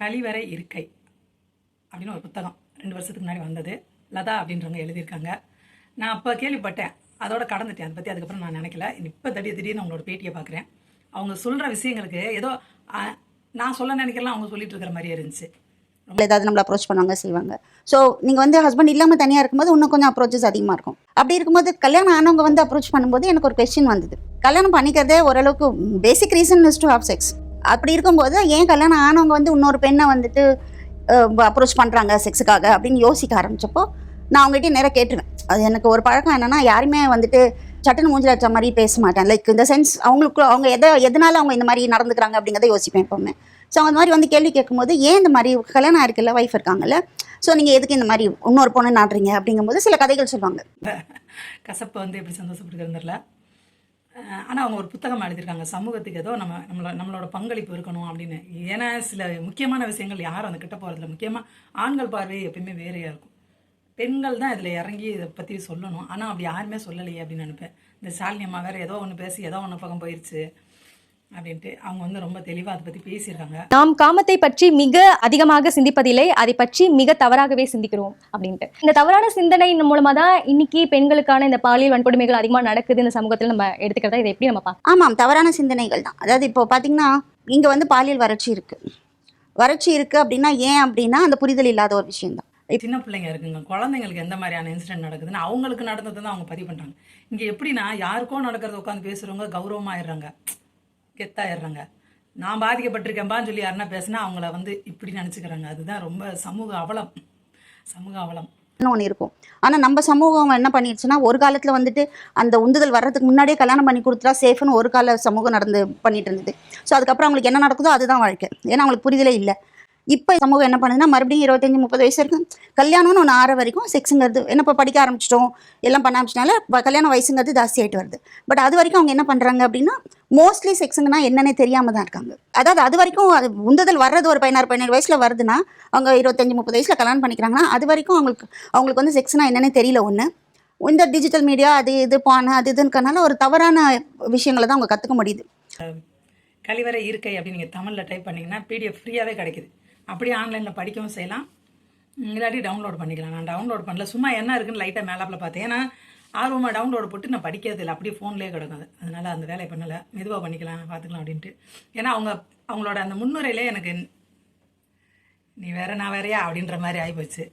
கழிவறை இருக்கை அப்படின்னு ஒரு புத்தகம் 2 வருஷத்துக்கு முன்னாடி வந்தது. லதா அப்படின்றவங்க எழுதியிருக்காங்க. நான் அப்போ கேள்விப்பட்டேன், அதோட கடந்துட்டேன். அதை பற்றி அதுக்கப்புறம் நான் நினைக்கல. இப்போ திடீர்னு அவங்களோட பேட்டியை பார்க்குறேன். அவங்க சொல்கிற விஷயங்களுக்கு ஏதோ நான் சொல்ல நினைக்கலாம் அவங்க சொல்லிட்டு இருக்கிற மாதிரியே இருந்துச்சு. ஏதாவது நம்மளை அப்ரோச் பண்ணுவாங்க, செய்வாங்க. ஸோ நீங்கள் வந்து ஹஸ்பண்ட் இல்லாமல் தனியாக இருக்கும்போது இன்னும் கொஞ்சம் அப்ரோச்சஸ் அதிகமாக இருக்கும். அப்படி இருக்கும்போது கல்யாணம் ஆனவங்க வந்து அப்ரோச் பண்ணும்போது எனக்கு ஒரு கொஸ்டின் வந்தது. கல்யாணம் பண்ணிக்கிறதே ஓரளவுக்கு பேசிக் reason is to have sex. அப்படி இருக்கும்போது ஏன் கல்யாணம் ஆனவங்க வந்து இன்னொரு பெண்ணை வந்துட்டு அப்ரோச் பண்ணுறாங்க செக்ஸுக்காக அப்படின்னு யோசிக்க ஆரம்பித்தப்போ நான் அவங்ககிட்ட நேராக கேட்டுருவேன். அது எனக்கு ஒரு பழக்கம் என்னென்னா, யாருமே வந்துட்டு சட்டுன்னு மூஞ்சில் அடிச்ச மாதிரி பேச மாட்டேன். லைக் இந்த சென்ஸ் அவங்களுக்கு அவங்க எதனால அவங்க இந்த மாதிரி நடந்துக்கிறாங்க அப்படிங்கிறத யோசிப்பேன் எப்போவுமே. ஸோ அந்த மாதிரி வந்து கேள்வி கேட்கும்போது, ஏன் இந்த மாதிரி கல்யாணம் ஆயிருக்குல்ல, ஒய்ஃப் இருக்காங்கல்ல, ஸோ நீங்கள் எதுக்கு இந்த மாதிரி இன்னொரு பொண்ணு நாடுறீங்க அப்படிங்கும்போது சில கதைகள் சொல்லுவாங்க. கசப்பை வந்து எப்படி சந்தோஷப்படுகிறதுல. ஆனால் அவங்க ஒரு புத்தகம் எழுதியிருக்காங்க, சமூகத்துக்கு ஏதோ நம்மளோட பங்களிப்பு இருக்கணும் அப்படின்னு. ஏன்னா சில முக்கியமான விஷயங்கள் யாரும் அந்த கிட்ட போகிறதில்ல. முக்கியமாக ஆண்கள் பார்வை எப்பயுமே வேறையாக இருக்கும். பெண்கள் தான் இதில் இறங்கி இதை பற்றி சொல்லணும். ஆனால் அப்படி யாருமே சொல்லலையே அப்படின்னு நினைப்பேன். இந்த சாலினி அம்மா வேறு ஏதோ ஒன்று பேசி ஏதோ ஒன்று பக்கம் போயிடுச்சு அப்படின்ட்டு அவங்க வந்து ரொம்ப தெளிவாக அதை பற்றி பேசியிருக்காங்க. நாம் காமத்தை பற்றி மிக அதிகமாக சிந்திப்பதில்லை, அதை பற்றி மிக தவறாகவே சிந்திக்கிறோம் அப்படின்ட்டு. இந்த தவறான சிந்தனையின் மூலமாக தான் இன்னைக்கு பெண்களுக்கான இந்த பாலியல் வன்கொடுமைகள் அதிகமாக நடக்குது இந்த சமூகத்தில். நம்ம எடுத்துக்கிறதா இதை எப்படி நம்ம பார்க்கலாம்? ஆமாம், தவறான சிந்தனைகள் தான். அதாவது இப்போ பார்த்தீங்கன்னா, இங்கே வந்து பாலியல் வறட்சி இருக்குது அப்படின்னா ஏன் அப்படின்னா அந்த புரிதல் இல்லாத ஒரு விஷயம் தான். சின்ன பிள்ளைங்க இருக்குங்க, குழந்தைங்களுக்கு எந்த மாதிரியான இன்சிடென்ட் நடக்குதுன்னு அவங்களுக்கு நடந்தது தான் அவங்க பதிவு பண்ணுறாங்க. இங்கே எப்படின்னா யாருக்கோ நடக்கிறத உட்காந்து பேசுகிறவங்க கௌரவமாகிடுறாங்க, கெத்தாயிடுறாங்க. நான் பாதிக்கப்பட்டிருக்கேன்பான்னு சொல்லி யாருன்னா பேசினா அவங்கள வந்து இப்படி நினச்சிக்கிறாங்க. அதுதான் ரொம்ப சமூக அவலம். ஒன்று இருக்கும். ஆனால் நம்ம சமூகம் என்ன பண்ணிடுச்சுன்னா, ஒரு காலத்தில் வந்துட்டு அந்த உந்துதல் வர்றதுக்கு முன்னாடியே கல்யாணம் பண்ணி கொடுத்துட்டா சேஃப்னு ஒரு கால சமூகம் பண்ணிட்டு இருந்தது. ஸோ அதுக்கப்புறம் அவங்களுக்கு என்ன நடக்குதோ அதுதான் வாழ்க்கை. ஏன்னா அவங்களுக்கு புரிதலே இல்லை. இப்போ சமூகம் என்ன பண்ணுதுன்னா, மறுபடியும் 25-30 வயசு வரைக்கும் கல்யாணம்னு ஒன்று ஆற வரைக்கும் செக்ஸுங்கிறது என்ன, இப்போ படிக்க ஆரம்பிச்சிட்டோம் எல்லாம் பண்ண ஆரம்பிச்சனால கல்யாண வயசுங்கிறது ஜாஸ்தி ஆகிட்டு வருது. பட் அது வரைக்கும் அவங்க என்ன பண்ணுறாங்க அப்படின்னா, மோஸ்ட்லி செக்ஸுங்கன்னா என்னன்னே தெரியாமல் தான் இருக்காங்க. அதாவது அது வரைக்கும் அது உந்துதல் வர்றது ஒரு 16-17 வயசில் வருதுன்னா, அவங்க 25-30 வயசில் கல்யாணம் பண்ணிக்கிறாங்கன்னா அது வரைக்கும் அவங்களுக்கு வந்து செக்ஸ்னால் என்னன்னே தெரியல. ஒன்று இந்த டிஜிட்டல் மீடியா அது இது பான அது இதுன்றனால ஒரு தவறான விஷயங்களை தான் அவங்க கற்றுக்க முடியுது. கழிவறை இருக்கை அப்படின்னு நீங்கள் தமிழில் டைப் பண்ணிங்கன்னா PDF ஃப்ரீயாகவே கிடைக்குது. அப்படியே ஆன்லைனில் படிக்கவும் செய்யலாம், இல்லாட்டி டவுன்லோட் பண்ணிக்கலாம். நான் டவுன்லோட் பண்ணல, சும்மா என்ன இருக்குன்னு லைட்டாக மேலாப்பில் பார்த்தேன். ஏன்னா ஆர்வமாக டவுன்லோட் போட்டு நான் படிக்கிறது இல்லை, அப்படியே ஃபோன்லேயே கிடக்கும். அதனால் அந்த வேலையை பண்ணலை, மெதுவாக பண்ணிக்கலாம் பார்த்துக்கலாம் அப்படின்ட்டு. ஏன்னா அவங்களோட அந்த முன்னுரையிலே எனக்கு நீ வேற நான் வேறையா அப்படின்ற மாதிரி ஆகிப்போச்சு.